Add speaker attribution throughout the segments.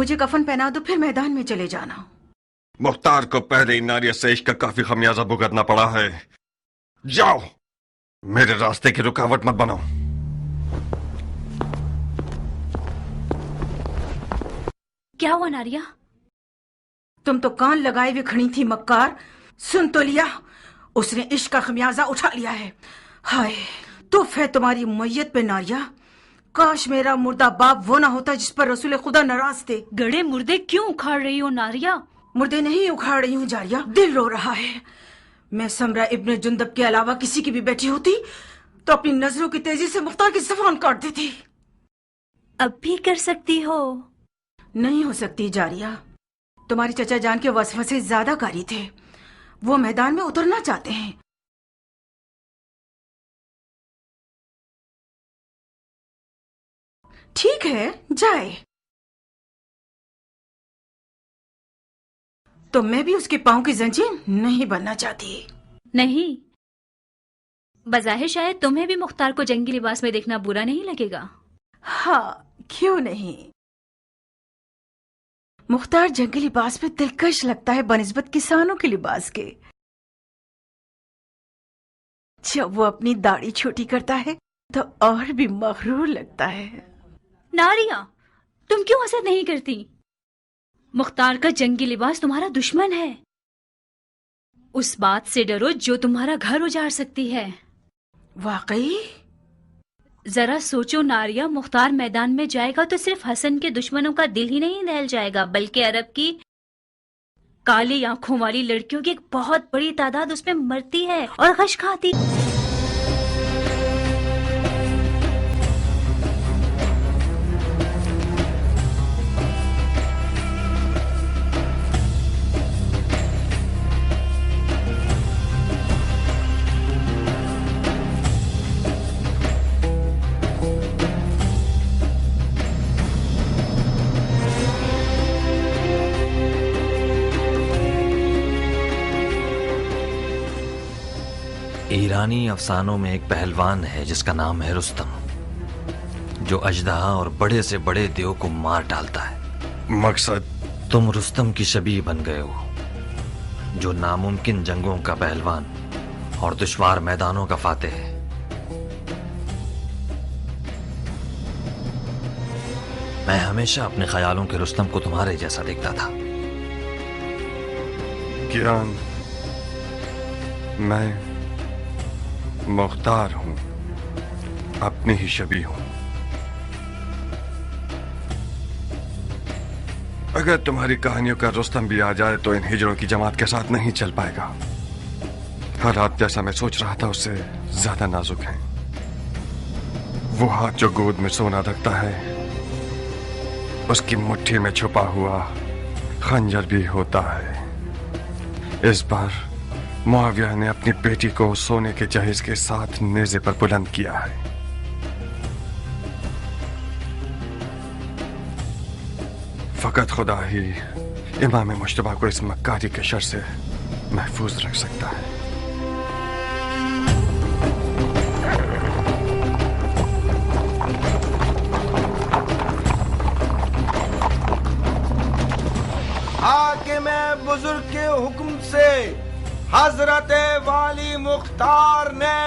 Speaker 1: मुझे कफन पहना दो, फिर मैदान में चले जाना।
Speaker 2: मुख्तार को पहले नारिया से इश्क का काफी खमियाजा भुगतना पड़ा है। जाओ, मेरे रास्ते की रुकावट मत बनो।
Speaker 3: क्या हुआ नारिया?
Speaker 1: तुम तो कान लगाए हुए खड़ी थी मक्कार। सुन तो लिया, उसने इश्क का खमियाजा उठा लिया है। हाय तुफ है तुम्हारी मैयत पे नारिया। काश मेरा मुर्दा बाप वो ना होता जिस पर रसूल खुदा नाराज थे।
Speaker 3: गड़े मुर्दे क्यों उखाड़ रही हो नारिया?
Speaker 1: मुर्दे नहीं उखाड़ रही हूँ जारिया, दिल रो रहा है। मैं समरा इब्न जुंदब के अलावा किसी की भी बेटी होती तो अपनी नजरों की तेजी से मुख्तार की ज़बान काट देती।
Speaker 3: अब भी कर सकती हो।
Speaker 1: नहीं हो सकती जारिया, तुम्हारी चचा जान के वसवसे ज्यादा कारी थे। वो मैदान में उतरना चाहते हैं। ठीक है जाए, तो मैं भी उसके पांव की जंजीर नहीं बनना चाहती।
Speaker 3: नहीं, बज़ाहिर शायद तुम्हें भी मुख्तार को जंगी लिबास में देखना बुरा नहीं लगेगा।
Speaker 1: हाँ क्यों नहीं, मुख्तार जंगी लिबास में दिलकश लगता है बनिस्बत किसानों के लिबास के। जब वो अपनी दाढ़ी छोटी करता है तो और भी मगरूर लगता है।
Speaker 3: नारिया, तुम क्यों हसद नहीं करती? मुख्तार का जंगी लिबास तुम्हारा दुश्मन है। उस बात से डरो जो तुम्हारा घर उजाड़ सकती है।
Speaker 1: वाकई?
Speaker 3: जरा सोचो नारिया, मुख्तार मैदान में जाएगा तो सिर्फ हसन के दुश्मनों का दिल ही नहीं दहल जाएगा, बल्कि अरब की काली आंखों वाली लड़कियों की एक बहुत बड़ी तादाद उसमें मरती है और गश खाती।
Speaker 4: ईरानी अफसानों में एक पहलवान है जिसका नाम है रुस्तम, जो अजदहा और बड़े से बड़े देव को मार डालता है।
Speaker 2: मकसद?
Speaker 4: तुम रुस्तम की शबीह बन गए हो, जो नामुमकिन जंगों का पहलवान और दुश्वार मैदानों का फातेह है। मैं हमेशा अपने ख्यालों के रुस्तम को तुम्हारे जैसा देखता था।
Speaker 2: कियान, मैं मुख्तार हूं, अपनी ही शबीह हूं। अगर तुम्हारी कहानियों का रुस्तम भी आ जाए तो इन हिजड़ों की जमात के साथ नहीं चल पाएगा। हालात जैसा मैं सोच रहा था उससे ज्यादा नाजुक हैं। वो हाथ जो गोद में सोना रखता है, उसकी मुट्ठी में छुपा हुआ खंजर भी होता है। इस बार मुआविया ने अपनी बेटी को सोने के जहेज के साथ नेज़े पर बुलंद किया है। फकत खुदा ही इमाम मुश्तबा को इस मक्कारी के शर से महफूज रख सकता है।
Speaker 5: हाकिम बुजुर्ग के हुक्म से हजरत वाली मुख्तार ने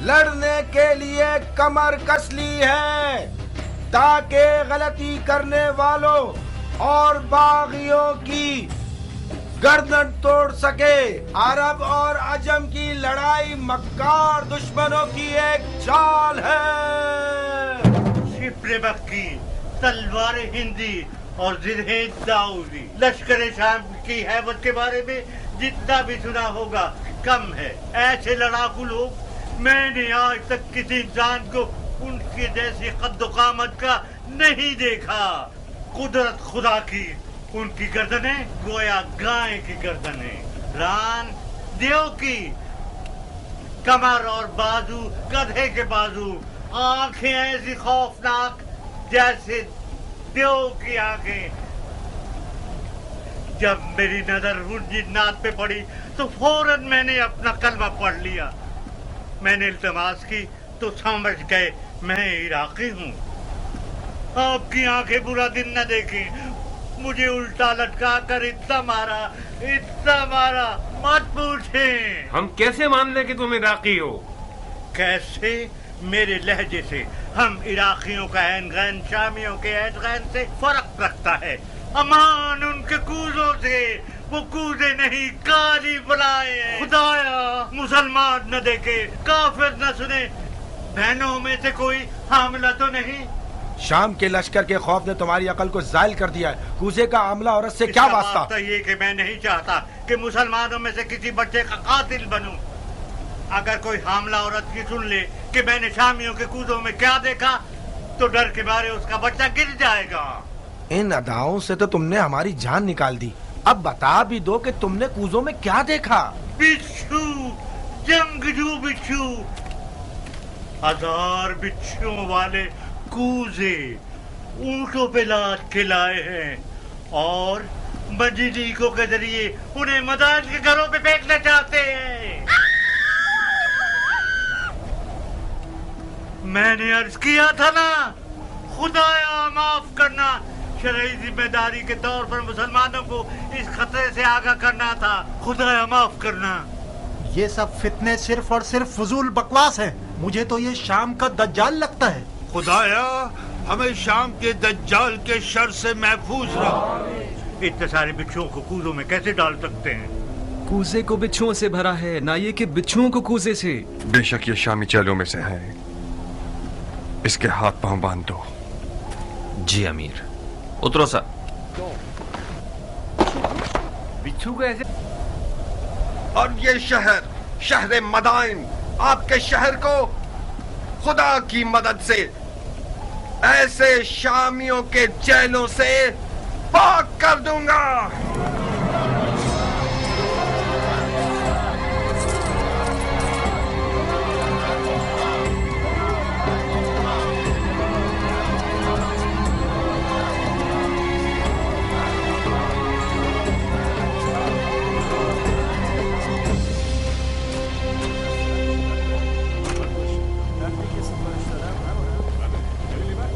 Speaker 5: लड़ने के लिए कमर कस ली है, ताकि गलती करने वालों और बागियों की गर्दन तोड़ सके। अरब और अजम की लड़ाई मक्कार दुश्मनों की एक चाल है।
Speaker 6: शिप्रे मक्की, तलवार हिंदी और जिरहे दाऊदी, लश्कर शाम की हैबत के बारे में जितना भी सुना होगा कम है। ऐसे लड़ाकू लोग मैंने आज तक किसी इंसान को उनके जैसी कद्दो-कामत का नहीं देखा। कुदरत खुदा की, उनकी गर्दनें गोया गाय की गर्दनें, रान देव की, कमर और बाजू गधे के बाजू, आंखें ऐसी खौफनाक जैसे देव की आंखें। जब मेरी नजर उन जिन्नात पे पड़ी तो फौरन मैंने अपना कलमा पढ़ लिया। मैंने इल्तमास की तो समझ गए मैं इराकी हूँ। आपकी आंखें बुरा दिन न देखें, मुझे उल्टा लटका कर इतना मारा, मत पूछें।
Speaker 7: हम कैसे मान लें कि तुम इराकी हो?
Speaker 6: कैसे? मेरे लहजे से हम इराकियों का ऐन गैन शामियों के ऐन गैन से फर्क रखता है। अमान उनके कूजों से, वो कूजे नहीं काली बुलाए। खुदाया मुसलमान न देखे, काफिर न सुने, बहनों में से कोई हामिला तो नहीं?
Speaker 5: शाम के लश्कर के खौफ ने तुम्हारी अकल को जायल कर दिया है। कूजे का आमला औरत से क्या वास्ता?
Speaker 6: तो ये कि मैं नहीं चाहता कि मुसलमानों में से किसी बच्चे का कातिल बनूं। अगर कोई हामला औरत की सुन ले कि मैंने शामियों के कूजों में क्या देखा, तो डर के मारे उसका बच्चा गिर जाएगा।
Speaker 5: इन अदाओं से तो तुमने हमारी जान निकाल दी। अब बता भी दो कि तुमने कूजों में क्या देखा?
Speaker 6: बिच्छू, जंगजू बिच्छू, 1000 बिच्छुओं वाले कूजे ऊंटों पे लाद के लाए हैं और मंजलीकों के जरिए उन्हें मदान के घरों पे फेंकना चाहते हैं। मैंने अर्ज किया था ना, खुदाया माफ करना, शरई जिम्मेदारी के तौर पर मुसलमानों को इस खतरे से आगाह करना था। खुदाया माफ करना।
Speaker 8: ये सब फितने सिर्फ और सिर्फ फजूल बकवास है। मुझे तो ये शाम का दज्जाल लगता है।
Speaker 9: खुदाया हमें शाम के दज्जाल के शर से महफूज रख।
Speaker 6: इतने सारे बिच्छुओं को कूजों में कैसे डाल सकते हैं?
Speaker 10: कूजे को बिच्छुओं से भरा है, ना ये कि बिच्छुओं को कूजे से।
Speaker 2: बेशक ये शामी चेलों में से है, इसके हाथ पांव बांध दो।
Speaker 4: जी अमीर। उतरो सर।
Speaker 7: बिच्छू को ऐसे।
Speaker 2: और ये शहर मदाइन, आपके शहर को खुदा की मदद से ऐसे शामियों के जेलों से पाक कर दूंगा।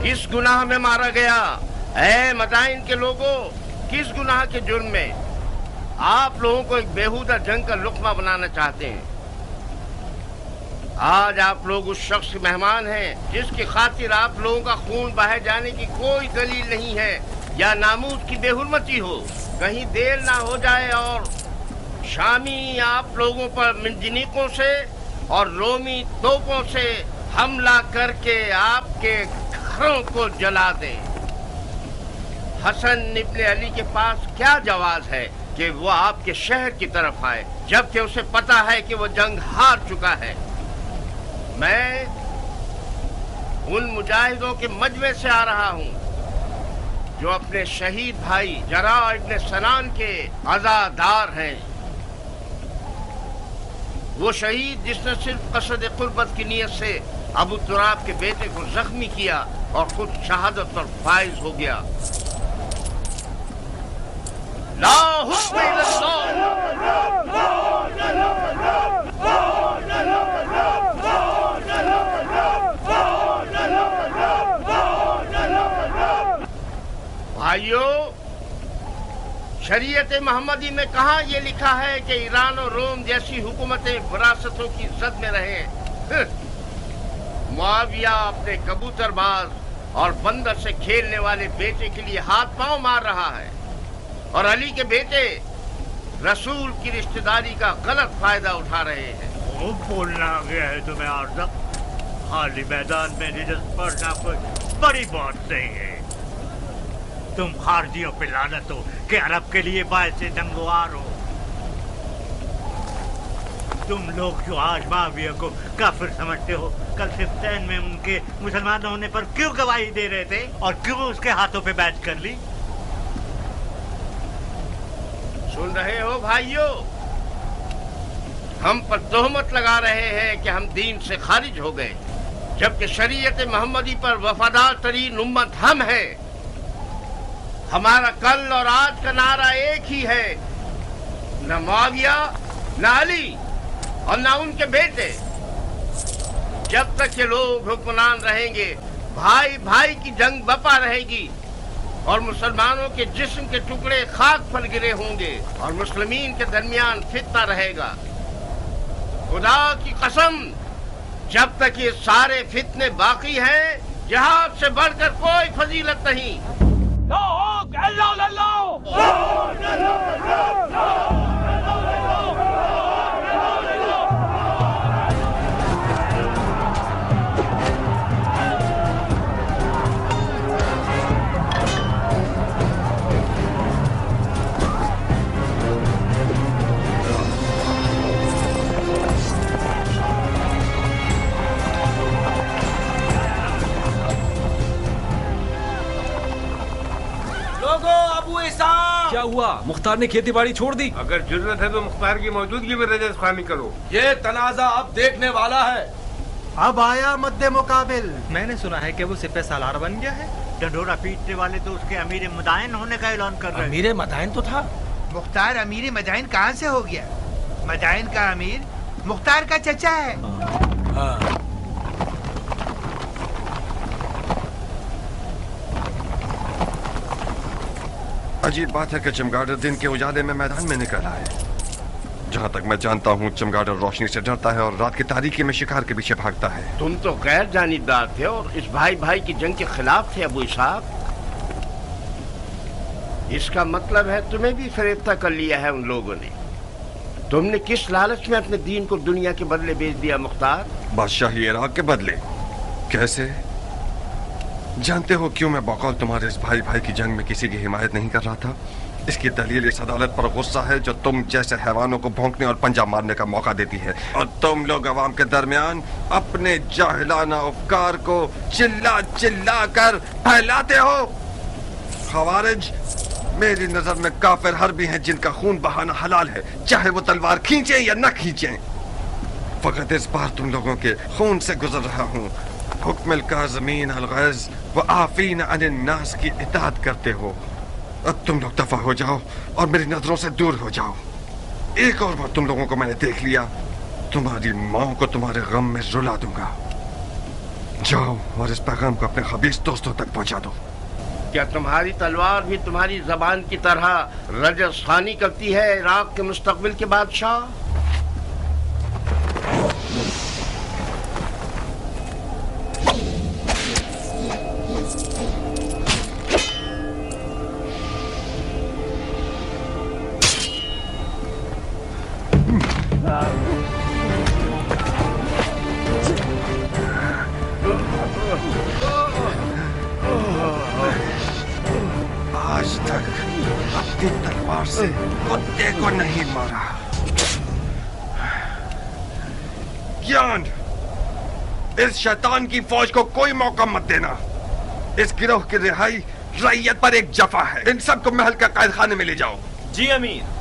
Speaker 9: किस गुनाह में मारा गया? ऐ मदाइन के लोगों, किस गुनाह के जुर्म में आप लोगों को एक बेहुदा जंग का लुक्मा बनाना चाहते हैं? आज आप लोग उस शख्स के मेहमान हैं जिसकी खातिर आप लोगों का खून बहाए जाने की कोई दलील नहीं है या नामूस की बेहुरमती हो। कहीं देर ना हो जाए और शामी आप लोगों पर मंजनीकों से और रोमी तोपों से हमला करके आपके घरों को जला दे। हसन इब्ने अली के पास क्या जवाज है कि वो आपके शहर की तरफ आए, जबकि उसे पता है कि वो जंग हार चुका है। मैं उन मुजाहिदों के मजमे से आ रहा हूं जो अपने शहीद भाई जरा इब्ने सनान के अज़ादार हैं। वो शहीद जिसने सिर्फ कसद कुर्बत की नियत से अबू तुराब के बेटे को जख्मी किया और खुद शहादत पर फाइज हो गया। ला हुक्म भाइयों, शरीयत मोहम्मदी में कहाँ ये लिखा है कि ईरान और रोम जैसी हुकूमतें विरासतों की जद में रहें? मुआविया अपने कबूतरबाज और बंदर से खेलने वाले बेटे के लिए हाथ पांव मार रहा है और अली के बेटे रसूल की रिश्तेदारी का गलत फायदा उठा रहे हैं।
Speaker 6: वो बोलना आ गया है तुम्हें आर्जा? खाली मैदान में रिजल्ट पढ़ना कोई बड़ी बात नहीं है। तुम खारजियों पे लानत हो कि अरब के लिए बायस जंगवार हो। तुम लोग जो आज माविया को काफिर समझते हो, कल सिफ्तैन में उनके मुसलमान होने पर क्यों गवाही दे रहे थे और क्यों उसके हाथों पे बैच कर ली?
Speaker 9: सुन रहे हो भाइयों, हम पर तोहमत लगा रहे हैं कि हम दीन से खारिज हो गए, जबकि शरीयत मोहम्मदी पर वफादार तरीन उम्मत हम हैं। हमारा कल और आज का नारा एक ही है, न मुआविया, न अली और न उनके बेटे। जब तक ये लोग हुक्मरान रहेंगे, भाई भाई की जंग बपा रहेगी और मुसलमानों के जिस्म के टुकड़े खाक पर गिरे होंगे और मुस्लिमीन के दरमियान फितना रहेगा। खुदा की कसम, जब तक ये सारे फितने बाकी हैं, जिहाद से बढ़कर कोई फजीलत नहीं।
Speaker 10: क्या हुआ? मुख्तार ने खेती बाड़ी छोड़ दी?
Speaker 7: अगर जरूरत है तो मुख्तार की मौजूदगी में रजस खानी करो।
Speaker 5: ये तनाजा अब देखने वाला है।
Speaker 8: अब आया मद्दे मुकाबिल।
Speaker 11: मैंने सुना है कि वो सिपह सालार बन गया है।
Speaker 6: डंडोरा पीटने वाले तो उसके अमीर मदाइन होने का ऐलान कर रहे हैं।
Speaker 5: अमीर मदाइन तो था।
Speaker 12: मुख्तार अमीर मदाइन कहाँ से हो गया? मदाइन का अमीर मुख्तार का चचा है।
Speaker 2: अजीब बात है कि चमगादड़ दिन के उजाले में मैदान में निकल आए। जहाँ तक मैं जानता हूँ, चमगादड़ रोशनी से डरता है और रात की तारीकी में शिकार के पीछे भागता है।
Speaker 9: तुम तो गैर जानिबदार थे और इस भाई भाई की जंग के खिलाफ थे अबू इसहाक। इसका मतलब है तुम्हें भी फरेफ्ता कर लिया है उन लोगों ने। तुमने किस लालच में अपने दीन को दुनिया के बदले बेच दिया मुख्तार?
Speaker 2: बादशाही इराक के बदले? कैसे? जानते हो क्यों मैं बकौल तुम्हारे इस भाई भाई की जंग में किसी की हिमायत नहीं कर रहा था? इसकी दलील इस अदालत पर गुस्सा है जो तुम जैसे हैवानों को भौंकने और पंजा मारने का मौका देती है, और तुम लोग अवाम के दरमियान अपने जाहिलाना अफकार को चिल्ला चिल्ला कर फैलाते हो। खवारिज मेरी नजर में काफिर हर्बी हैं जिनका खून बहाना हलाल है, चाहे वो तलवार खींचे या न खींचे। फकत इस बार तुम लोगों के खून से गुजर रहा हूँ। हुक्म काज़मीन अल-गैज़ व आफ़ीन अनिन नास की इताअत करते हो। अब तुम लोग दफा हो जाओ और मेरी नजरों से दूर हो जाओ। एक और बार तुम लोगों को मैंने देख लिया, तुम्हारी माँ को तुम्हारे गम में रुला दूंगा। जाओ और इस पैगाम को अपने खबीस दोस्तों तक पहुंचा दो।
Speaker 9: क्या तुम्हारी तलवार भी तुम्हारी जबान की तरह रजस खानी करती है इराक के मुस्तकबिल के बादशाह?
Speaker 2: आज तक अपनी तलवार से कुत्ते को नहीं मारा। ज्ञान, इस शैतान की फौज को कोई मौका मत देना। इस गिरोह की रिहाई रैयत पर एक जफा है। इन सबको महल का कैद खाने में ले जाओ।
Speaker 11: जी अमीर।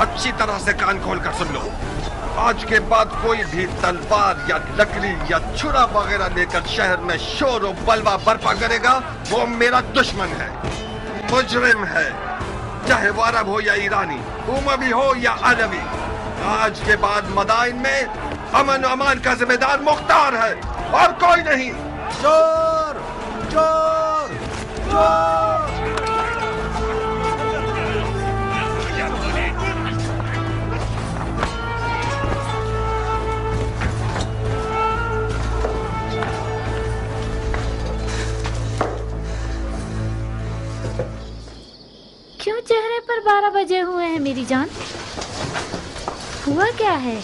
Speaker 2: अच्छी तरह से कान खोल कर सुन लो। आज के बाद कोई भी तलवार या लकड़ी या छुरा वगैरह लेकर शहर में शोर और बलवा बर्पा करेगा, वो मेरा दुश्मन है, मुजरिम है, चाहे वो अरब हो या ईरानी, उमवी हो या अरबी। आज के बाद मदाइन में अमन और अमान का जिम्मेदार मुख्तार है और कोई नहीं।
Speaker 5: चोर चोर चोर।
Speaker 3: क्यों चेहरे पर 12 बजे हुए हैं मेरी जान? हुआ क्या है?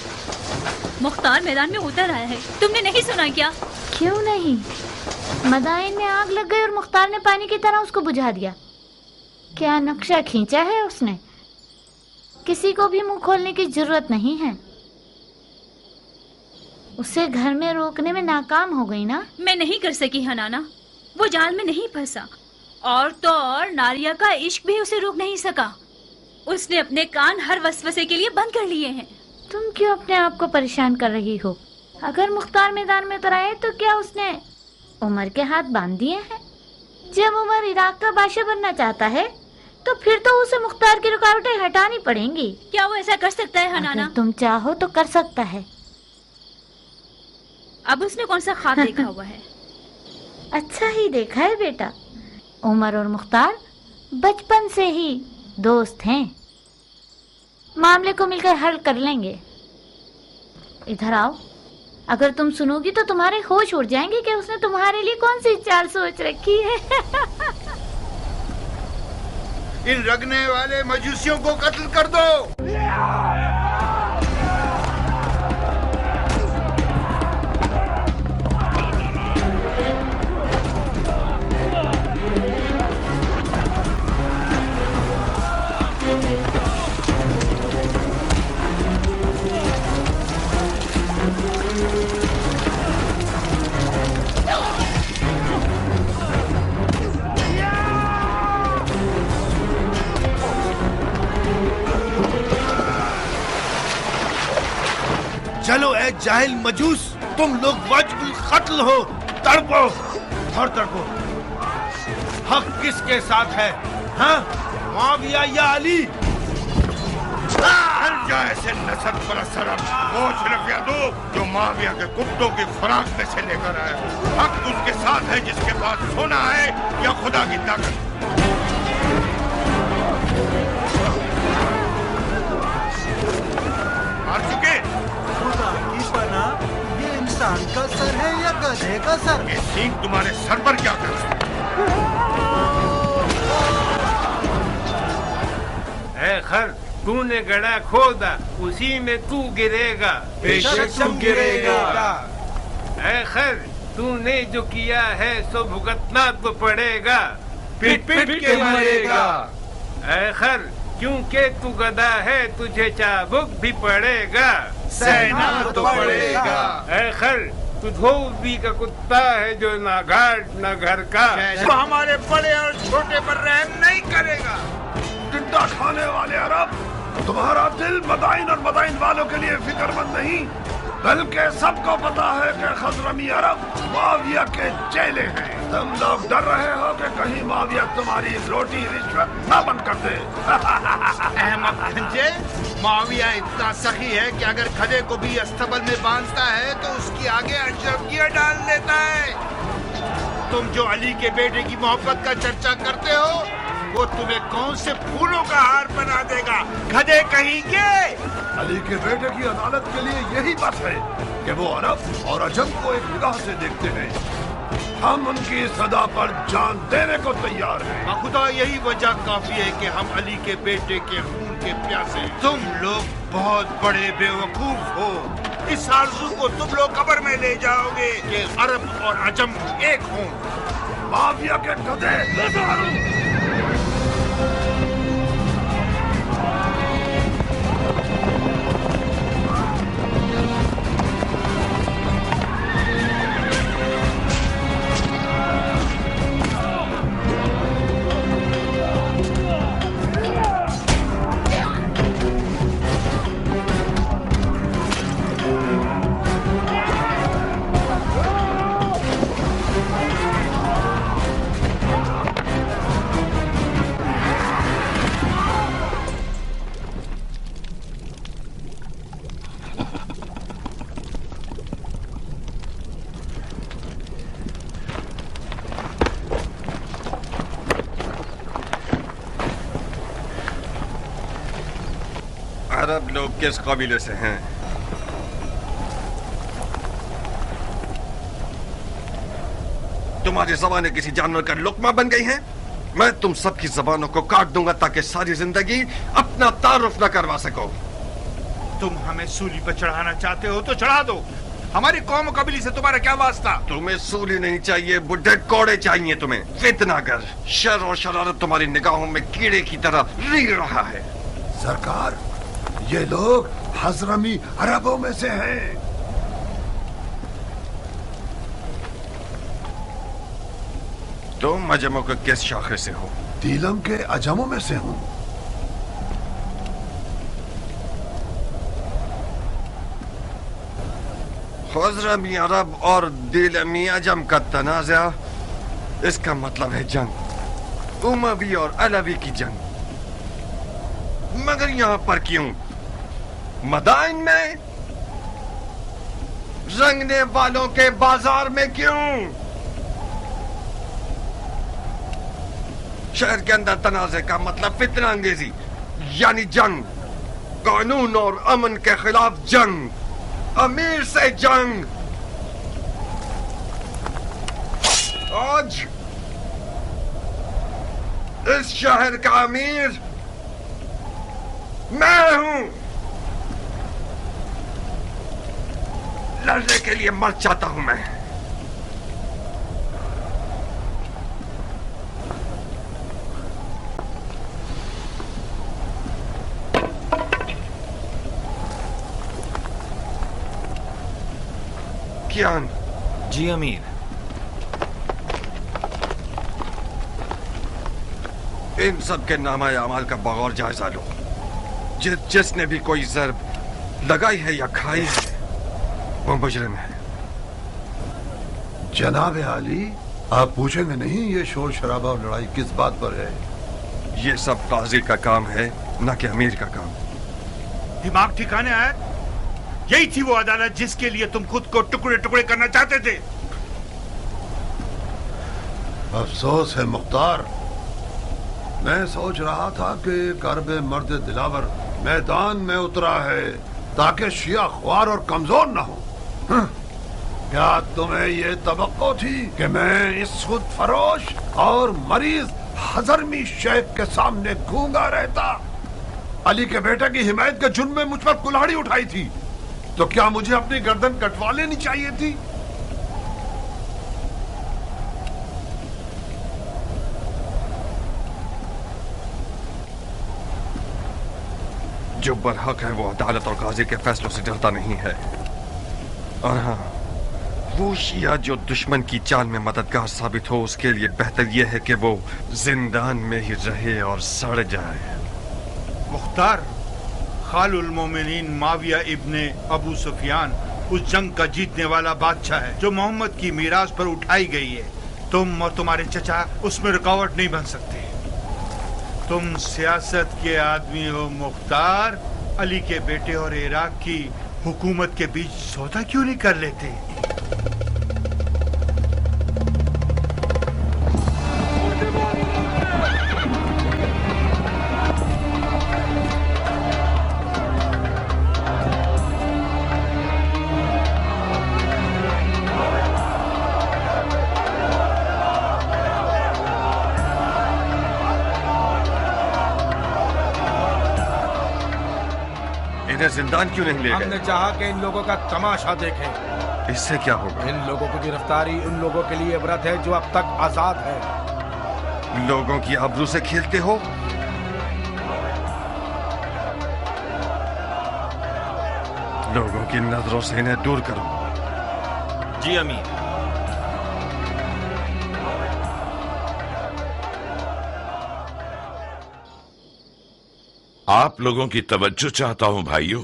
Speaker 13: मुख्तार मैदान में उतर आया है, तुमने नहीं सुना क्या?
Speaker 3: क्यों नहीं? मदाइन में आग लग गई और मुख्तार ने पानी की तरह उसको बुझा दिया। क्या नक्शा खींचा है उसने? किसी को भी मुंह खोलने की जरूरत नहीं है। उसे घर में रोकने में नाकाम हो गई ना?
Speaker 13: मैं नहीं कर सकी हनाना, वो जाल में नहीं फंसा, और तो और नारिया का इश्क भी उसे रोक नहीं सका।
Speaker 3: उसने अपने कान हर वसवसे के लिए बंद कर लिए हैं।
Speaker 14: तुम क्यों अपने आप को परेशान कर रही हो? अगर मुख्तार मैदान में उतर आए तो क्या उसने उमर के हाथ बांध दिए हैं? जब उमर इराक का बादशाह बनना चाहता है तो फिर तो उसे मुख्तार की रुकावटें हटानी पड़ेंगी।
Speaker 3: क्या वो ऐसा कर सकता है हनाना?
Speaker 14: अगर तुम चाहो तो कर सकता है।
Speaker 3: अब उसने कौन सा ख्वाब देखा हुआ है?
Speaker 14: अच्छा ही देखा है बेटा। उमर और मुख्तार बचपन से ही दोस्त हैं। मामले को मिलकर हल कर लेंगे। इधर आओ। अगर तुम सुनोगी तो तुम्हारे होश उड़ जाएंगे कि उसने तुम्हारे लिए कौन सी चाल सोच रखी है।
Speaker 12: इन रगने वाले मजूसियों को कत्ल कर दो। चलो ए जाहिल मजूस, तुम लोग वाजिबुल कत्ल हो। तड़पो और तड़पो। हक किसके साथ है? हाँ, मुआविया या अली?
Speaker 9: हर जाए से नसब पर असर वो सिर्फ यादव जो मुआविया के कुत्तों की खुराक में से लेकर आए। हक उसके साथ है जिसके पास सोना है या खुदा की ताकत। मार चुके
Speaker 8: बना, ये इंसान का सर है या गधे का सर?
Speaker 9: ये सींग तुम्हारे सर पर क्या कर रहा
Speaker 7: है? खर, तूने गड़ा खोदा, उसी में तू गिरेगा।
Speaker 5: बेशक तुम गिरेगा।
Speaker 7: है खर, तूने जो किया है सो भुगतना तो पड़ेगा।
Speaker 5: पिट पिट के मरेगा।
Speaker 7: है खर, क्योंकि तू गधा है तुझे चाबुक भी पड़ेगा।
Speaker 12: सहना तो पड़ेगा।
Speaker 7: ऐ खर, तू धोबी का कुत्ता है जो ना घाट ना घर का।
Speaker 12: वो हमारे बड़े और छोटे पर रहम नहीं करेगा।
Speaker 9: टिड्डा खाने वाले अरब, तुम्हारा दिल मदाइन और मदाइन वालों के लिए फिक्रमंद नहीं, बल्कि सबको पता है कि खजरमी अरब मुआविया के चेले हैं। तुम लोग डर रहे हो कि कहीं मुआविया तुम्हारी रोटी रिश्वत न बंद कर दे।
Speaker 12: अहमद गंजे, मुआविया इतना सखी है कि अगर खदे को भी अस्तबल में बांधता है तो उसकी आगे अशरफियां डाल देता है। तुम जो अली के बेटे की मोहब्बत का चर्चा करते हो, वो तुम्हें कौन से फूलों का हार बना देगा? गधे कहेंगे।
Speaker 9: अली के बेटे की अदालत के लिए यही बस है कि वो अरब और अजम को एक निगाह से देखते हैं। हम उनकी सदा पर जान देने को तैयार हैं।
Speaker 12: खुदा यही वजह काफी है कि हम अली के बेटे के खून के प्यासे। तुम लोग बहुत बड़े बेवकूफ हो। इस आरज़ू को तुम लोग कब्र में ले जाओगे कि अरब और अजम एक हों।
Speaker 9: मुआविया के गधे। अरब लोग किस कबीले से हैं? तुम्हारी ज़बानें किसी जानवर का लुक्मा बन गई हैं? मैं तुम सबकी ज़बानों को काट दूंगा ताकि सारी जिंदगी अपना तारुफ न करवा सको।
Speaker 12: तुम हमें सूली पर चढ़ाना चाहते हो तो चढ़ा दो। हमारी कौम कबीले से तुम्हारा क्या वास्ता?
Speaker 9: तुम्हें सूली नहीं चाहिए, बुढ़े कोड़े चाहिए तुम्हें। फितनागर, शर और शरारत तुम्हारी निगाहों में कीड़े की तरह रींग रहा है।
Speaker 15: सरकार, ये लोग हजरमी अरबों में से हैं।
Speaker 9: तुम अजमों के किस शाखे से हो?
Speaker 15: दीलम के अजमों में से हूँ।
Speaker 2: खज़रमी अरब और दिलमी अजम का तनाज़ा, इसका मतलब है जंग, उमवी और अलवी की जंग। मगर यहाँ पर क्यों? मदाइन में, रंगने वालों के बाजार में क्यों? शहर के अंदर तनाज़े का मतलब फितना अंगेजी, यानी जंग, कानून और अमन के खिलाफ जंग, अमीर से जंग। आज इस शहर का अमीर मैं हूं। लड़ने के लिए मर जाता हूं मैं। कियान।
Speaker 11: जी अमीर।
Speaker 2: इन सब के नामा अमाल का बगौर जायजा लो। जिसने भी कोई ज़र्ब लगाई है या खाई है वो मुजरिम है।
Speaker 15: जनाब आली, आप पूछेंगे नहीं ये शोर शराबा और लड़ाई किस बात पर है?
Speaker 2: ये सब काजी का काम है, न कि अमीर का काम।
Speaker 12: दिमाग ठिकाने आया? यही थी वो अदालत जिसके लिए तुम खुद को टुकड़े टुकड़े करना चाहते थे।
Speaker 15: अफसोस है मुख्तार, मैं सोच रहा था कि कर्ब मर्द दिलावर मैदान में उतरा है ताकि शिया ख्वार और कमजोर न हो। क्या तुम्हें ये तवक्को थी कि मैं इस खुद फरोश और मरीज हजरमी शेख के सामने गूंगा रहता? अली के बेटे की हिमायत के जुर्म में मुझ पर कुल्हाड़ी उठाई थी, तो क्या मुझे अपनी गर्दन कटवा लेनी चाहिए थी?
Speaker 2: जो बरहक है वो अदालत और काजी के फैसलों से डरता नहीं है। और हाँ, वो शिया जो दुश्मन की चाल में मददगार साबित हो, उसके लिए बेहतर यह है कि वो जिंदान में ही रहे और सड़ जाए।
Speaker 12: मुख्तार, खालुल मोमिनीन माविया इब्ने अबू सुफियान उस जंग का जीतने वाला बादशाह है जो मोहम्मद की मीरास पर उठाई गई है। तुम और तुम्हारे चचा उसमें रुकावट नहीं बन सकते। तुम सियासत के आदमी हो मुख्तार। अली के बेटे और इराक की हुकूमत के बीच सौदा क्यों नहीं कर लेते?
Speaker 2: इन्हें जिंदान क्यों नहीं ले गए?
Speaker 5: हमने चाहा कि इन लोगों का तमाशा देखें।
Speaker 2: इससे क्या होगा?
Speaker 5: इन लोगों की गिरफ्तारी उन लोगों के लिए इबरत है जो अब तक आजाद है।
Speaker 2: लोगों की आबरू से खेलते हो? लोगों की नजरों से इन्हें दूर करो।
Speaker 11: जी अमीर।
Speaker 16: आप लोगों की तवज्जो चाहता हूं भाइयों।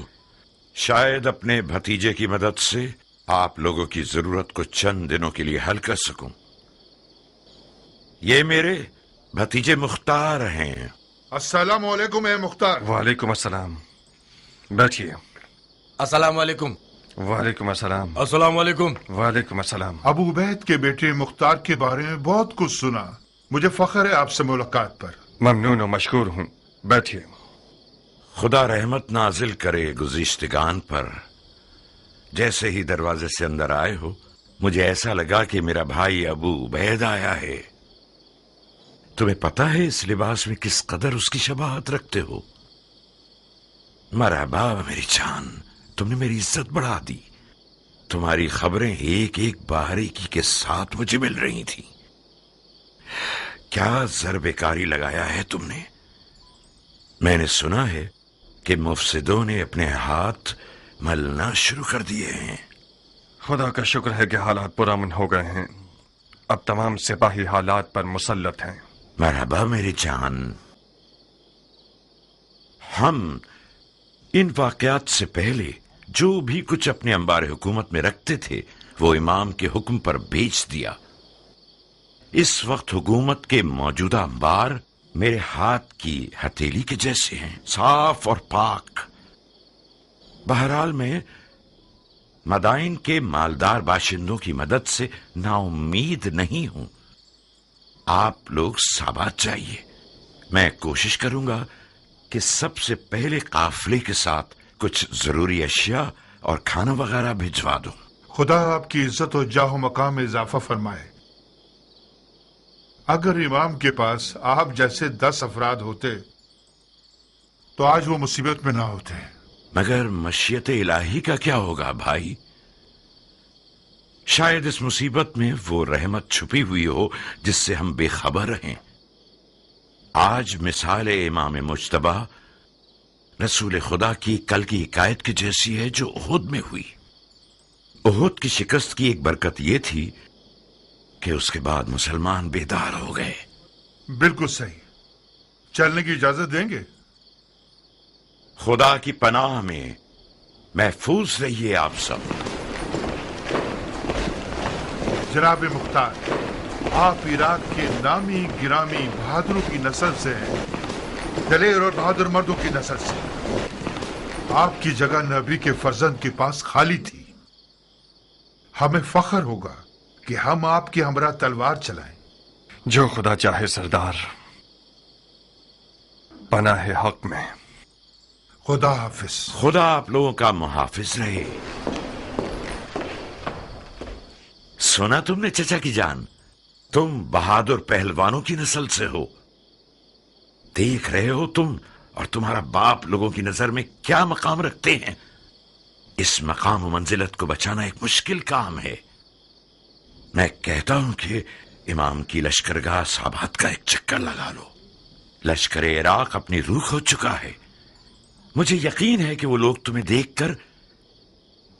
Speaker 16: शायद अपने भतीजे की मदद से आप लोगों की जरूरत को चंद दिनों के लिए हल कर सकूं। ये मेरे भतीजे मुख्तार हैं।
Speaker 12: अस्सलाम वालेकुम ए मुख्तार।
Speaker 2: वालेकुम अस्सलाम। बैठिए।
Speaker 5: अस्सलाम वालेकुम।
Speaker 2: वालेकुम अस्सलाम।
Speaker 5: अस्सलाम वालेकुम।
Speaker 2: वालेकुम अस्सलाम।
Speaker 12: अबू उबैद के बेटे मुख्तार के बारे में बहुत कुछ सुना। मुझे फख्र है आपसे मुलाकात पर।
Speaker 2: ममनून और मशकूर हूँ। बैठिए।
Speaker 16: खुदा रहमत नाजिल करे गुज़िश्तगान पर। जैसे ही दरवाजे से अंदर आए हो, मुझे ऐसा लगा कि मेरा भाई अबू उबैद आया है। तुम्हें पता है इस लिबास में किस कदर उसकी शबाहत रखते हो। मरहबा मेरी जान, तुमने मेरी इज्जत बढ़ा दी। तुम्हारी खबरें एक एक बारीकी के साथ मुझे मिल रही थी। क्या ज़रबेकारी लगाया है तुमने। मैंने सुना है कि मुफसिदों ने अपने हाथ मलना शुरू कर दिए हैं।
Speaker 2: खुदा का शुक्र है कि हालात पुरअमन हो गए हैं। अब तमाम सिपाही हालात पर मुसल्लत हैं।
Speaker 16: मरहबा मेरी जान। हम इन वाकयात से पहले जो भी कुछ अपने अंबार हुकूमत में रखते थे वो इमाम के हुक्म पर बेच दिया। इस वक्त हुकूमत के मौजूदा अंबार मेरे हाथ की हथेली के जैसे हैं, साफ और पाक। बहरहाल मैं मदाइन के मालदार बाशिंदों की मदद से नाउम्मीद नहीं हूं। आप लोग साबात चाहिए। मैं कोशिश करूंगा कि सबसे पहले काफिले के साथ कुछ जरूरी अशिया और खाना वगैरह भिजवा दूं।
Speaker 12: खुदा आपकी इज्जत और जाहो मकाम में इजाफा फरमाए। अगर इमाम के पास आप जैसे 10 अफराद होते तो आज वो मुसीबत में ना होते।
Speaker 16: मगर मशीयत इलाही का क्या होगा भाई? शायद इस मुसीबत में वो रहमत छुपी हुई हो जिससे हम बेखबर रहें। आज मिसाल इमाम मुज्तबा रसूल खुदा की कल की हिकायत की जैसी है जो उहुद में हुई। उहुद की शिकस्त की एक बरकत ये थी कि उसके बाद मुसलमान बेदार हो गए।
Speaker 12: बिल्कुल सही। चलने की इजाजत देंगे?
Speaker 16: खुदा की पनाह में महफूज रहिए आप सब।
Speaker 12: जनाब मुख्तार, आप इराक के नामी गिरामी बहादुरों की नस्ल से हैं, दलेर और बहादुर मर्दों की नस्ल से। आपकी जगह नबी के फर्जंद के पास खाली थी। हमें फख्र होगा कि हम आपके हमरा तलवार चलाएं।
Speaker 2: जो खुदा चाहे सरदार, पनाह हक में।
Speaker 12: खुदा हाफिज।
Speaker 16: खुदा आप लोगों का मुहाफिज रहे। सुना तुमने चचा की जान, तुम बहादुर पहलवानों की नस्ल से हो। देख रहे हो तुम और तुम्हारा बाप लोगों की नजर में क्या मकाम रखते हैं। इस मकाम मंजिलत को बचाना एक मुश्किल काम है। मैं कहता हूं कि इमाम की लश्करगाह साबात का एक चक्कर लगा लो। लश्कर इराक अपनी रूह खो चुका है। मुझे यकीन है कि वो लोग तुम्हें देखकर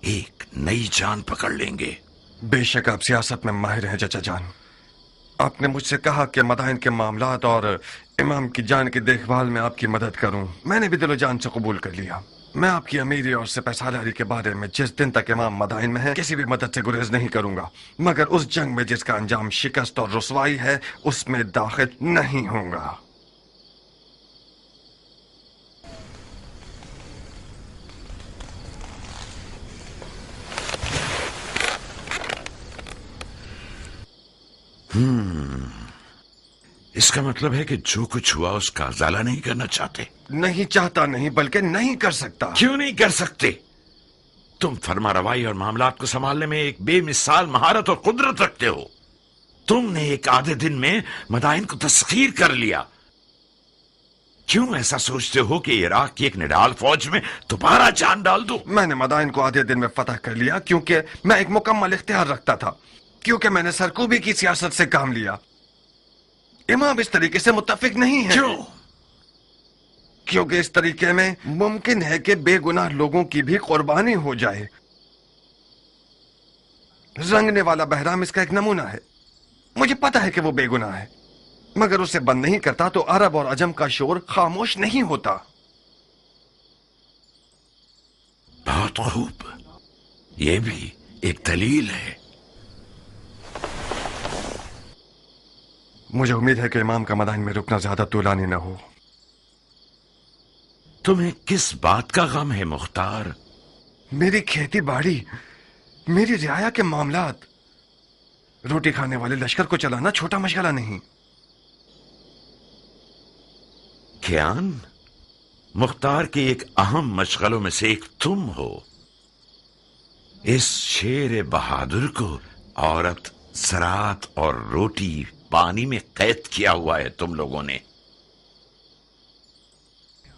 Speaker 16: एक नई जान पकड़ लेंगे।
Speaker 2: बेशक आप सियासत में माहिर हैं चचा जान। आपने मुझसे कहा कि मदाइन के मामलात और इमाम की जान की देखभाल में आपकी मदद करूं। मैंने भी दिलो जान से कबूल कर लिया। मैं आपकी अमीरी और सिपहसालारी के बारे में जिस दिन तक इमाम मदाइन में है किसी भी मदद से गुरेज नहीं करूंगा, मगर उस जंग में जिसका अंजाम शिकस्त और रुसवाई है उसमें दाखिल नहीं होऊंगा।
Speaker 16: इसका मतलब है कि जो कुछ हुआ उसका उजाला नहीं करना चाहते।
Speaker 2: नहीं चाहता नहीं, बल्कि नहीं कर सकता।
Speaker 16: क्यों नहीं कर सकते? तुम फरमा रवाई और मामलात को संभालने में एक बेमिसाल महारत और कुदरत रखते हो। तुमने एक आधे दिन में मदाइन को तस्खीर कर लिया। क्यों ऐसा सोचते हो कि इराक की एक निडाल फौज में दोबारा जान डाल दो?
Speaker 2: मैंने मदाइन को आधे दिन में फतह कर लिया क्योंकि मैं एक मुकम्मल इख्तियार रखता था, क्योंकि मैंने सरकूबी की सियासत से काम लिया। इमाम इस तरीके से मुत्तफिक नहीं है।
Speaker 16: क्यों?
Speaker 2: क्योंकि इस तरीके में मुमकिन है कि बेगुनाह लोगों की भी कुर्बानी हो जाए। रंगने वाला बहराम इसका एक नमूना है। मुझे पता है कि वो बेगुनाह है, मगर उसे बंद नहीं करता तो अरब और अजम का शोर खामोश नहीं होता।
Speaker 16: बहुत खूब, ये भी एक दलील है।
Speaker 2: मुझे उम्मीद है कि इमाम का मदाइन में रुकना ज्यादा तूलानी न हो।
Speaker 16: तुम्हें किस बात का गम है मुख्तार?
Speaker 2: मेरी खेती बाड़ी, मेरी रियाया के मामलात। रोटी खाने वाले लश्कर को चलाना छोटा मशगला नहीं।
Speaker 16: कियान, मुख्तार के एक अहम मशगलों में से एक तुम हो। इस शेर बहादुर को औरत, ज़राअत और रोटी पानी में कैद किया हुआ है तुम लोगों ने।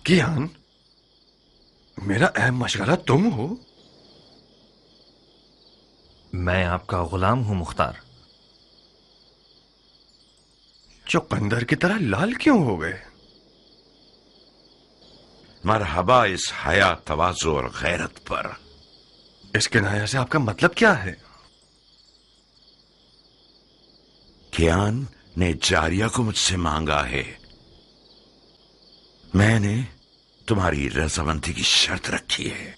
Speaker 2: कियान, मेरा अहम मशगला तुम हो?
Speaker 4: मैं आपका गुलाम हूं मुख्तार।
Speaker 2: चुकंदर की तरह लाल क्यों हो गए?
Speaker 16: मरहबा इस हया, तवाज़ु और गैरत पर।
Speaker 2: इस किनाया से आपका मतलब क्या है?
Speaker 16: कियान ने जारिया को मुझसे मांगा है। मैंने तुम्हारी रजामंदी की शर्त रखी है।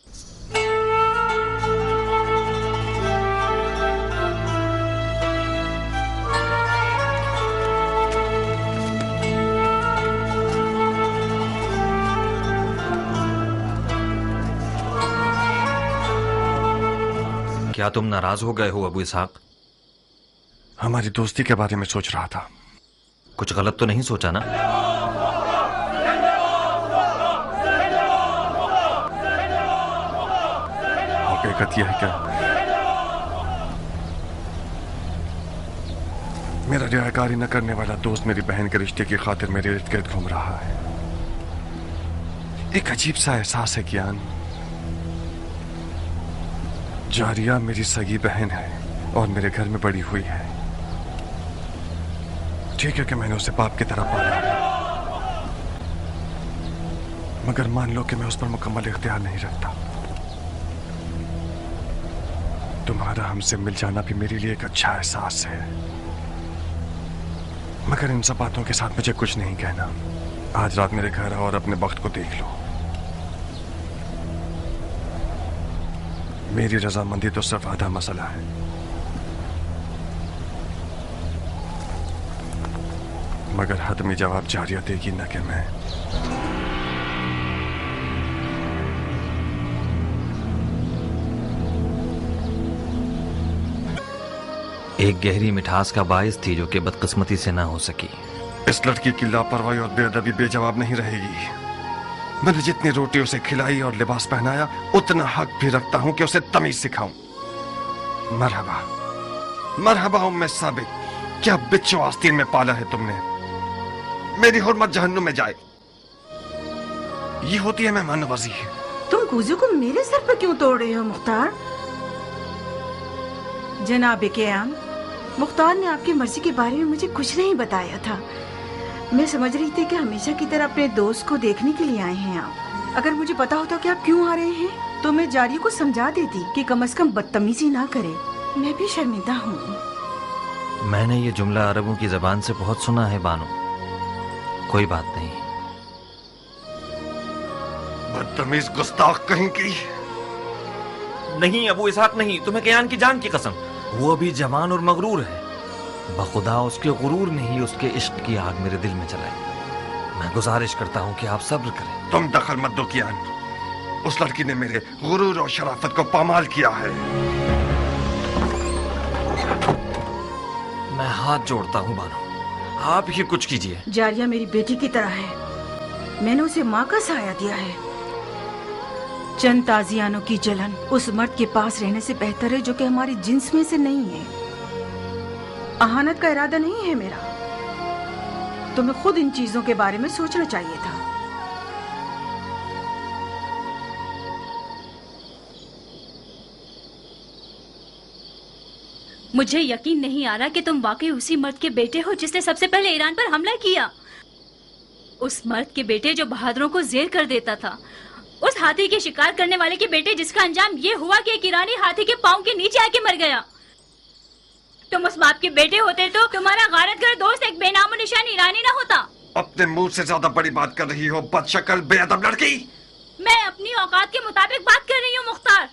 Speaker 4: क्या तुम नाराज हो गए हो अबू इसहाक?
Speaker 2: हमारी दोस्ती के बारे में सोच रहा था।
Speaker 4: कुछ गलत तो नहीं सोचा ना?
Speaker 2: हकीकत यह है क्या मेरा रियाकारी न करने वाला दोस्त मेरी बहन के रिश्ते की खातिर मेरे इर्द गिर्द घूम रहा है। एक अजीब सा एहसास है कियान, जारिया मेरी सगी बहन है और मेरे घर में बड़ी हुई है। ठीक है कि मैंने उसे बाप की तरह पाला है, मगर मान लो कि मैं उस पर मुकम्मल इख्तियार नहीं रखता। तुम्हारा हमसे मिल जाना भी मेरे लिए एक अच्छा एहसास है, मगर इन सब बातों के साथ मुझे कुछ नहीं कहना। आज रात मेरे घर आओ और अपने वक्त को देख लो। मेरी रजामंदी तो सिर्फ आधा मसला है। मगर हतमी जवाब जारिया देगी न कि मैं।
Speaker 4: एक गहरी मिठास का बायस थी जो कि बदकिस्मती से ना हो सकी।
Speaker 2: इस लड़की की लापरवाही और बेअदबी बेजवाब नहीं रहेगी। मैंने जितनी रोटी उसे खिलाई और लिबास पहनाया, उतना हक भी रखता हूं कि उसे तमीज सिखाऊं। मरहबा मरहबा उम्मे साबित, क्या बिच्छू आस्तीन में पाला है तुमने। मेरी हुर्मत जहन्नुम में जाए। ये होती है मेहमान नवाजी।
Speaker 1: तुम कूजू को मेरे सर पर क्यों तोड़ रहे हो मुख्तार? जनाब कियान, मुख्तार ने आपकी मर्जी के बारे में मुझे कुछ नहीं बताया था। मैं समझ रही थी कि हमेशा की तरह अपने दोस्त को देखने के लिए आए हैं आप। अगर मुझे पता होता कि आप क्यों आ रहे हैं तो मैं जारिया को समझा देती कि कम से कम बदतमीजी ना करे। मैं भी शर्मिंदा हूँ।
Speaker 4: मैंने ये जुमला अरबों की जबान से बहुत सुना है बानो। कोई बात नहीं।
Speaker 2: बदतमीज गुस्ताख कहीं की।
Speaker 4: नहीं अबू इसहाक नहीं, तुम्हें कियान की जान की कसम। वो अभी जवान और मगरूर है। बखुदा उसके गुरूर ने ही उसके इश्क की आग मेरे दिल में जलाई। मैं गुजारिश करता हूँ कि आप सब्र करें।
Speaker 2: तुम दखल मत दो कियान। उस लड़की ने मेरे गुरूर और शराफत को पामाल किया है।
Speaker 4: मैं हाथ जोड़ता हूँ बानो, आप ही कुछ कीजिए।
Speaker 1: जारिया मेरी बेटी की तरह है। मैंने उसे माँ का साया दिया है। चंद ताजियानों की जलन उस मर्द के पास रहने से बेहतर है जो कि हमारी जिन्स में से नहीं है। अहानत का इरादा नहीं है मेरा। तुम्हें खुद इन चीजों के बारे में सोचना चाहिए था।
Speaker 3: मुझे यकीन नहीं आ रहा कि तुम वाकई उसी मर्द के बेटे हो जिसने सबसे पहले ईरान पर हमला किया। उस मर्द के बेटे जो बहादुरों को जेर कर देता था। उस हाथी के शिकार करने वाले के बेटे जिसका अंजाम ये हुआ कि एक ईरानी हाथी के पांव के नीचे आके मर गया। तुम उस बाप के बेटे होते तो तुम्हारा गारतगर दोस्त एक बेनामो निशान ईरानी ना होता।
Speaker 2: अपने मुंह से ज्यादा बड़ी बात कर रही हो बदशक्ल बेअदब लड़की।
Speaker 3: मैं अपनी औकात के मुताबिक बात कर रही हूँ मुख्तार।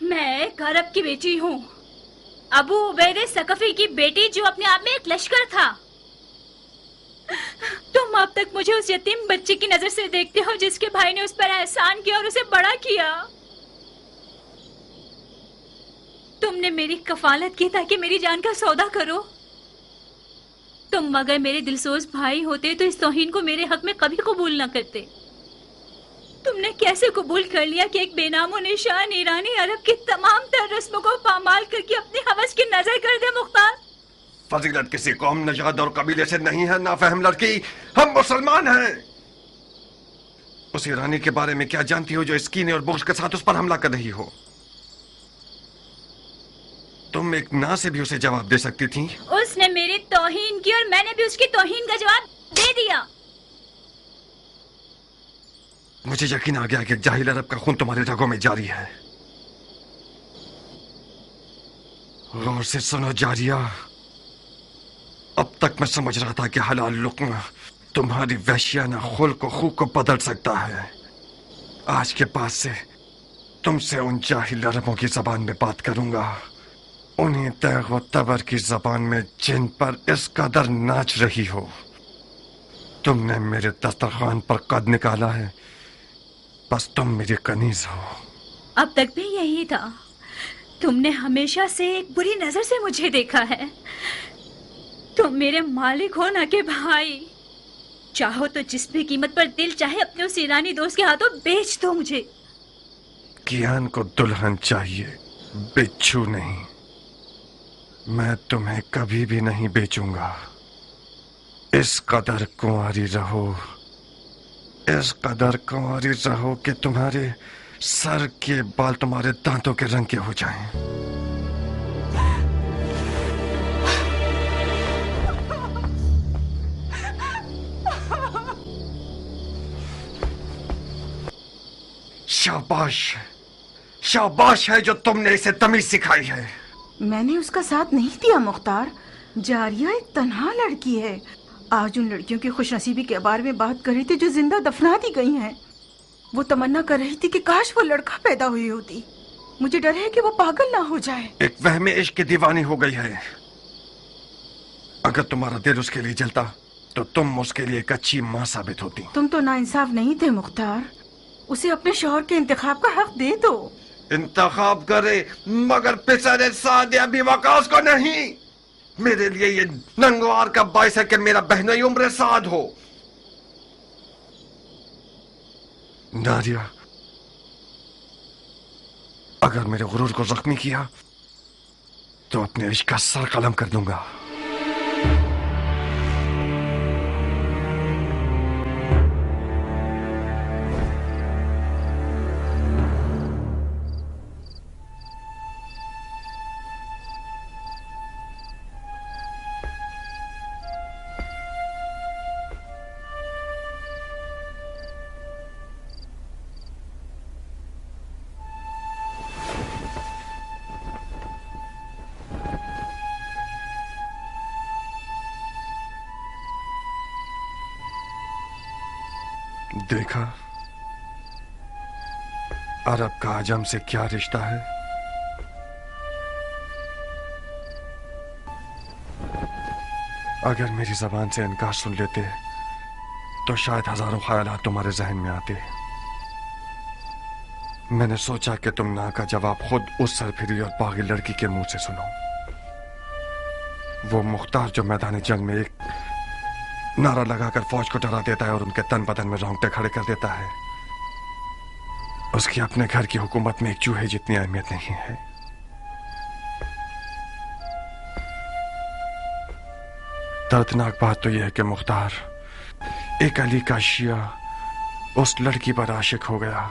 Speaker 3: मैं एक अरब की बेटी हूँ, अबू उबैद सकफी की बेटी, जो अपने आप में एक लश्कर था। तुम अब तक मुझे उस यतीम बच्चे की नजर से देखते हो जिसके भाई ने उस पर एहसान किया और उसे बड़ा किया। तुमने मेरी कफालत की ताकि मेरी जान का सौदा करो। तुम अगर मेरे दिलसोज भाई होते तो इस तौहीन को मेरे हक में कभी कबूल न करते। तुमने कैसे कबूल कर लिया कि एक बेनामो निशान ईरानी अरब की तमाम तर रस्मों को पामाल करके अपनी हवस की नजर कर दे मुख्तार?
Speaker 2: फजीलत किसी कौम, नजाद और कबीले से नहीं है नाफहम लड़की। हम मुसलमान हैं। उस ईरानी के बारे में क्या जानती हो जो इस कीने और बुग़्ज़ के साथ उस पर हमला कर रही हो? तुम एक ना से भी उसे जवाब दे सकती थी।
Speaker 3: उसने मेरी तौहीन की और मैंने भी उसकी तौहीन का जवाब दे दिया।
Speaker 2: मुझे यकीन आ गया कि जाहिल अरब का खून तुम्हारे रगों में जारी है। गौर से सुनो जारिया, अब तक मैं समझ रहा था कि हलाल लुक्मा तुम्हारी वहशियाना खुल्क और खूब को बदल सकता है। आज के बाद से तुमसे उन जाहिल अरबों की जबान में बात करूंगा, उन्हीं तैग व तबर की जबान में जिन पर इस कदर नाच रही हो। तुमने मेरे दस्तरखान पर कद निकाला है, बस तुम मेरी कनीज हो।
Speaker 3: अब तक भी यही था। तुमने हमेशा से एक बुरी नजर से मुझे देखा है। तुम मेरे मालिक हो ना कि भाई। चाहो तो जिस भी कीमत पर दिल चाहे अपने उस ईरानी दोस्त के हाथों बेच दो मुझे।
Speaker 2: कियान को दुल्हन चाहिए, बिच्छू नहीं। मैं तुम्हें कभी भी नहीं बेचूंगा। इस कदर कुंवारी रहो, इस कदर कुंवारी रहो कि तुम्हारे सर के बाल तुम्हारे दांतों के रंग के हो जाएं। शाबाश, शाबाश है जो तुमने इसे तमीज सिखाई है।
Speaker 1: मैंने उसका साथ नहीं दिया मुख्तार। जारिया एक तन्हा लड़की है। आज उन लड़कियों की खुशनसीबी के बारे में बात कर रही थी जो जिंदा दफना दी गई हैं। वो तमन्ना कर रही थी कि काश वो लड़का पैदा हुई होती। मुझे डर है कि वो पागल ना हो जाए।
Speaker 2: एक वहमे इश्क की दीवानी हो गई है। अगर तुम्हारा दिल उसके लिए जलता तो तुम उसके लिए एक अच्छी माँ साबित होती।
Speaker 1: तुम तो नाइंसाफ नहीं थे मुख्तार। उसे अपने शौहर के इंतखाब का हक दे दो।
Speaker 2: इंतखाब करे मगर पिसरे साद अभी वकास को नहीं। मेरे लिए ये नंगवार का बाइस है कि मेरा बहनोई उम्र साद हो। नारिया, अगर मेरे गुरूर को जख्मी किया तो अपने इश्क का सर कलम कर दूंगा। देखा अरब का आजम से क्या रिश्ता है। अगर मेरी जबान से इनकार सुन लेते तो शायद हजारों ख्यालात तुम्हारे जहन में आते। मैंने सोचा कि तुम ना का जवाब खुद उस सरफिरी और पागल लड़की के मुंह से सुनो। वो मुख्तार जो मैदान जंग में एक नारा लगाकर फौज को डरा देता है और उनके तन बदन में रोंगटे खड़े कर देता है, उसकी अपने घर की हुकूमत में एक चूहे जितनी अहमियत नहीं है। दर्दनाक बात तो यह है कि मुख्तार एक अली का शिया उस लड़की पर आशिक हो गया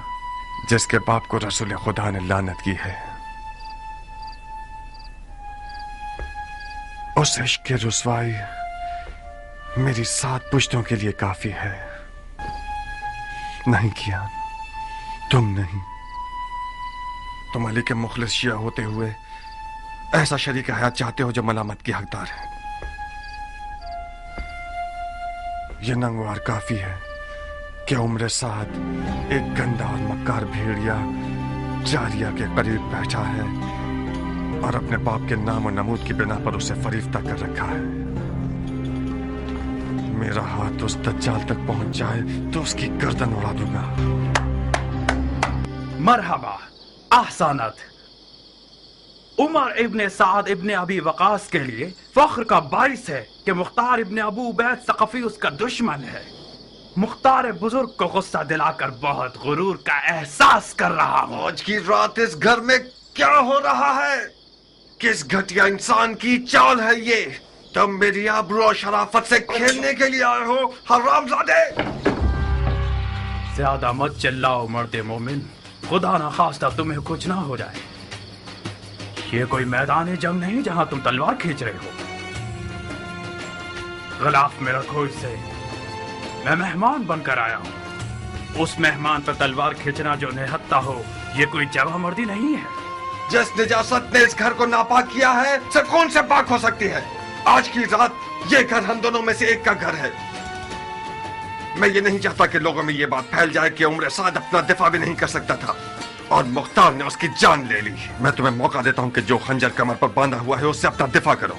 Speaker 2: जिसके बाप को रसूल खुदा ने लानत की है। उस इश्क की रुसवाई मेरी 7 पुश्तों के लिए काफी है। नहीं किया, तुम नहीं। तुम अली के मुखलिस शिया होते हुए ऐसा शरीक हयात चाहते हो जो मलामत की हकदार है। ये नंगवार काफी है कि उम्र साद एक गंदा और मक्कार भेड़िया जारिया के करीब बैठा है और अपने बाप के नाम और नमूद की बिना पर उसे फरीफ्ता कर रखा है। मेरा हाथ उस दज्जाल तक पहुंच जाए तो उसकी गर्दन उड़ा दूंगा।
Speaker 5: मरहबा, ahsanat। उमर इब्ने साद इब्ने अबी वकास के लिए फख्र का बाइस है कि मुख्तार इब्ने अबू उबैद सक़फ़ी उसका दुश्मन है। मुख्तार बुजुर्ग को गुस्सा दिलाकर बहुत गुरूर का एहसास कर रहा हूँ।
Speaker 2: आज की रात इस घर में क्या हो रहा है? किस घटिया इंसान की चाल है ये? तुम मेरी आबरू और शराफत से खेलने के लिए आए हो हरामजादे।
Speaker 5: ज्यादा मत चिल्लाओ मर्दे मोमिन, खुदा ना खास्ता तुम्हें कुछ ना हो जाए। ये कोई मैदान जंग नहीं जहां तुम तलवार खींच रहे हो। गिलाफ में रखो इसे। मैं मेहमान बनकर आया हूँ। उस मेहमान पर तलवार खींचना जो निहत्ता हो, ये कोई जवां मर्दी नहीं है।
Speaker 2: जिस निजासत ने इस घर को नापाक किया है, सिर्फ कौन से पाक हो सकती है? आज की रात ये घर हम दोनों में से एक का घर है। मैं ये नहीं चाहता कि लोगों में ये बात फैल जाए कि उम्र साद अपना दिफा भी नहीं कर सकता था और मुख्तार ने उसकी जान ले ली। मैं तुम्हें मौका देता हूँ कि जो खंजर कमर पर बांधा हुआ है उससे अपना दिफा करो।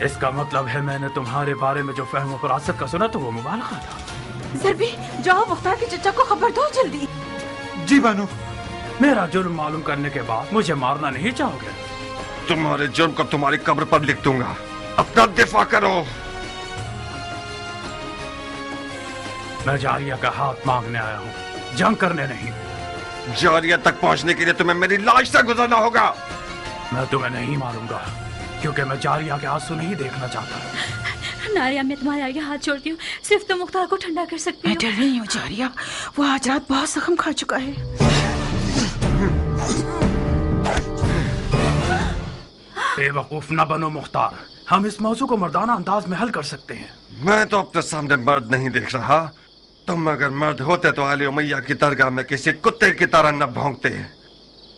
Speaker 5: इसका मतलब है मैंने तुम्हारे बारे में जो फहम फरासत का सुना तो वो मुबालगा था।
Speaker 1: ज़रबी, जाओ मुख्तार के चचा को खबर दो जल्दी।
Speaker 8: जी बानो।
Speaker 5: मेरा जुर्म मालूम करने के बाद मुझे मारना नहीं चाहोगे?
Speaker 2: तुम्हारे जुर्म को तुम्हारी कब्र पर लिख दूंगा। अपना दिफा करो।
Speaker 5: मैं जारिया का हाथ मांगने आया हूँ, जंग करने नहीं।
Speaker 2: जारिया तक पहुंचने के लिए तुम्हें मेरी लाश से गुजरना होगा।
Speaker 5: मैं तुम्हें नहीं मारूंगा, क्योंकि मैं जारिया के आंसू नहीं देखना चाहता।
Speaker 13: नारिया, मैं तुम्हारे आगे हाथ जोड़ती हूँ, सिर्फ तुम मुख्तार को ठंडा कर सकती हो।
Speaker 1: मैं डर रही हूँ जारिया, वो आज रात बहुत जख्म खा चुका है।
Speaker 5: बेवकूफ न बनो मुख्तार, हम इस मौजू को मर्दाना अंदाज में हल कर सकते हैं।
Speaker 2: मैं तो अपने सामने मर्द नहीं देख रहा। तुम अगर मर्द होते तो अली उमैया की दरगाह में किसी कुत्ते की तरह न भौंकते।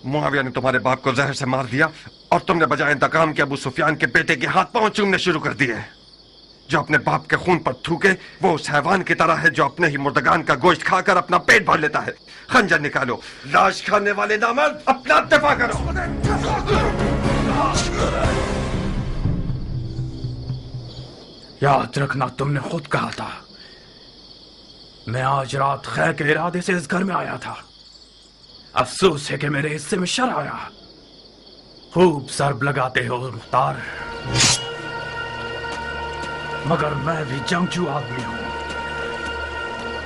Speaker 2: मुआविया ने तुम्हारे बाप को जहर से मार दिया और तुमने बजाय इंतकाम के अबू सुफियान के बेटे के हाथ पांव चूमने शुरू कर दिए। जो अपने बाप के खून पर थूके वो उस हैवान की तरह है जो अपने ही मुर्दगान का गोश्त खाकर अपना पेट भर लेता है। खंजर निकालो, लाश खाने वाले नामर्द, अपना दिफा करो।
Speaker 5: याद रखना, तुमने खुद कहा था। मैं आज रात खैर के इरादे से इस घर में आया था। अफसोस है कि मेरे हिस्से में शर आया। खूब सरब लगाते हो मुख्तार, मगर मैं भी जंगजू आदमी हूं।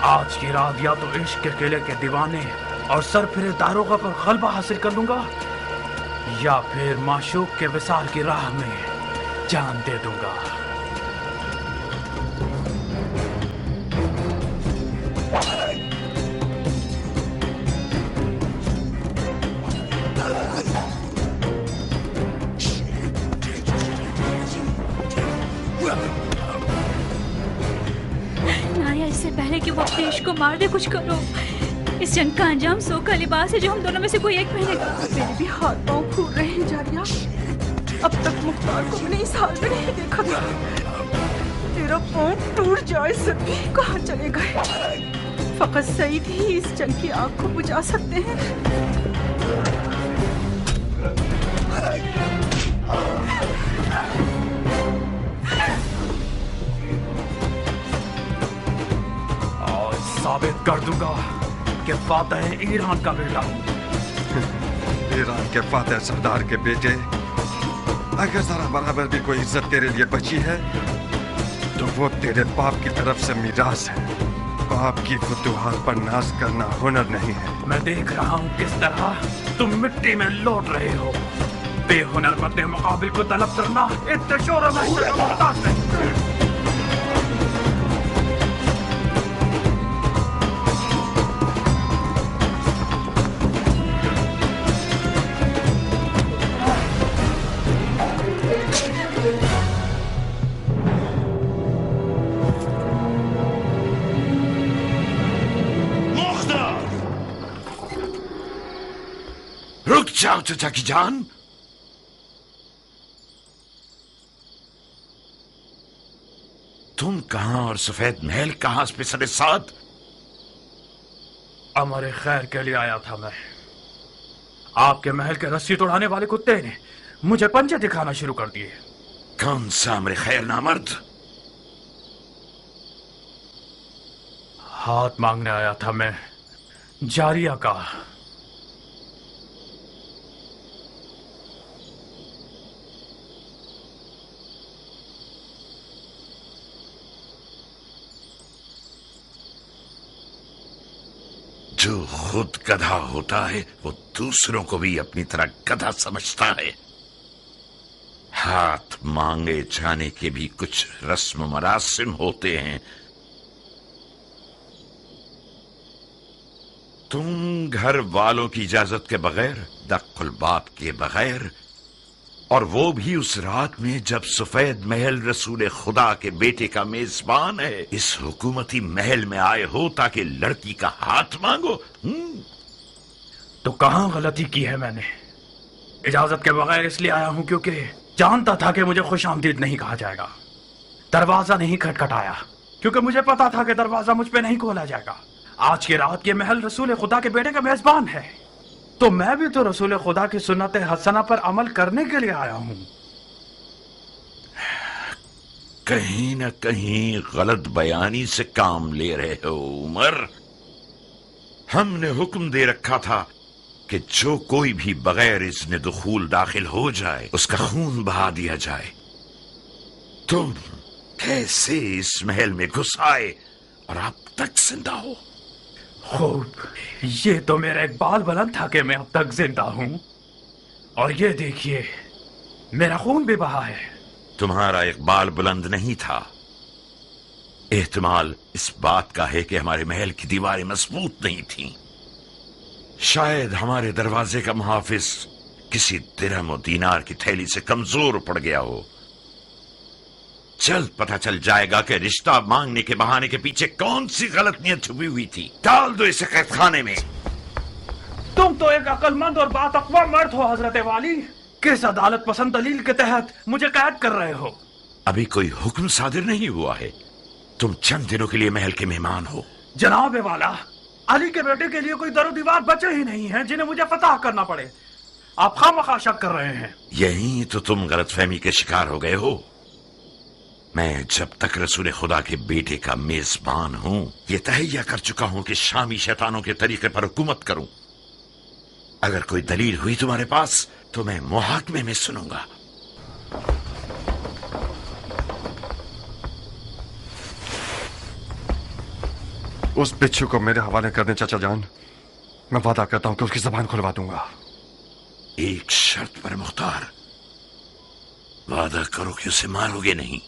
Speaker 5: आज की रात या तो इश्क के किले के दीवाने और सर फिरे दारोगा पर गलबा हासिल कर लूंगा, या फिर माशूक के विसाल की राह में जान दे दूंगा।
Speaker 13: नारिया, इससे पहले कि वो अपने इश्क को मार दे, कुछ करो। इस जंग का अंजाम सो का लिबास है जो हम दोनों में से कोई एक पहनेगा।
Speaker 1: मेरे भी हाथ पांव फूल रहे हैं जारिया। अब तक मुख्तार को मैंने इस हाल में नहीं देखा था। तेरा पांव टूट जाए सभी, कहाँ चले गए? फकत सईद ही इस जंग की आग को बुझा सकते हैं।
Speaker 5: आज साबित कर दूंगा कि फातेह ईरान का बेटा हूँ।
Speaker 2: ईरान के फातेह सरदार के बेटे, अगर जरा बराबर भी कोई इज्जत तेरे लिए बची है तो वो तेरे बाप की तरफ से मीरास है। बाप की फतूहात पर नाज करना हुनर नहीं है।
Speaker 5: मैं देख रहा हूँ किस तरह तुम मिट्टी में लौट रहे हो। बेहुनर मर्द मुकाबिल को तलब करना इतने शोर में मुमताज नहीं।
Speaker 16: रुक जाओ चाचा की जान। तुम कहां और सफेद महल कहां पिसरे साथ?
Speaker 5: अमर खैर के लिए आया था मैं। आपके महल के रस्सी तोड़ाने वाले कुत्ते ने मुझे पंजे दिखाना शुरू कर दिए।
Speaker 16: कौन सा अमर खैर नामर्द?
Speaker 5: हाथ मांगने आया था मैं, जारिया का।
Speaker 16: जो खुद गधा होता है वो दूसरों को भी अपनी तरह गधा समझता है। हाथ मांगे जाने के भी कुछ रस्म मरासिम होते हैं। तुम घर वालों की इजाजत के बगैर, दक्कुल बाप के बगैर, और वो भी उस रात में जब सफेद महल रसूल खुदा के बेटे का मेजबान है, इस हुकूमती महल में आए हो ताकि लड़की का हाथ मांगो।
Speaker 5: तो कहां गलती की है मैंने? इजाजत के बगैर इसलिए आया हूं क्योंकि जानता था कि मुझे खुशामदीद नहीं कहा जाएगा। दरवाजा नहीं खटखटाया क्योंकि मुझे पता था कि दरवाजा मुझ पे नहीं खोला जाएगा। आज की रात ये महल रसूल खुदा के बेटे का मेजबान है, तो मैं भी तो रसूल खुदा की सुन्नत हसना पर अमल करने के लिए आया हूं।
Speaker 16: कहीं न कहीं गलत बयानी से काम ले रहे हो उमर। हमने हुक्म दे रखा था کہ جو کوئی بھی بغیر اذن دخول داخل ہو جائے اس کا خون بہا دیا جائے۔ تم کیسے اس محل میں گھس آئے اور اب تک زندہ ہو؟
Speaker 5: خوب، یہ تو میرا اقبال بلند تھا کہ میں اب تک زندہ ہوں، اور یہ دیکھیے میرا خون بھی بہا ہے۔
Speaker 16: تمہارا اقبال بلند نہیں تھا، احتمال اس بات کا ہے کہ ہمارے محل کی دیواریں مضبوط نہیں تھیں۔ شاید ہمارے دروازے کا محافظ کسی درہم و دینار کی تھیلی سے کمزور پڑ گیا ہو۔ جلد پتہ چل جائے گا کہ رشتہ مانگنے کے بہانے کے پیچھے کون سی غلط نیت چھپی ہوئی تھی۔ ڈال دو اسے قید خانے میں۔
Speaker 5: تم تو ایک عقل مند اور باتقوا مرد ہو حضرت والی، کس عدالت پسند دلیل کے تحت مجھے قید کر رہے ہو؟
Speaker 16: ابھی کوئی حکم صادر نہیں ہوا ہے، تم چند دنوں کے لیے محل کے مہمان ہو۔
Speaker 5: جناب والا، علی کے بیٹے کے لیے کوئی در و دیوار بچے ہی نہیں ہیں جنہیں مجھے فتح کرنا پڑے۔ آپ خواہ شک کر رہے ہیں۔
Speaker 16: یہی تو تم غلط فہمی کے شکار ہو گئے ہو۔ میں جب تک رسول خدا کے بیٹے کا میزبان ہوں یہ تہیہ کر چکا ہوں کہ شامی شیطانوں کے طریقے پر حکومت کروں۔ اگر کوئی دلیل ہوئی تمہارے پاس تو میں محاکمے میں سنوں گا۔
Speaker 2: اس بچھو کو میرے حوالے کر دیں چچا جان، میں وعدہ کرتا ہوں کہ اس کی زبان کھلوا دوں گا۔
Speaker 16: ایک شرط پر مختار، وعدہ کرو کہ اسے مارو گے نہیں۔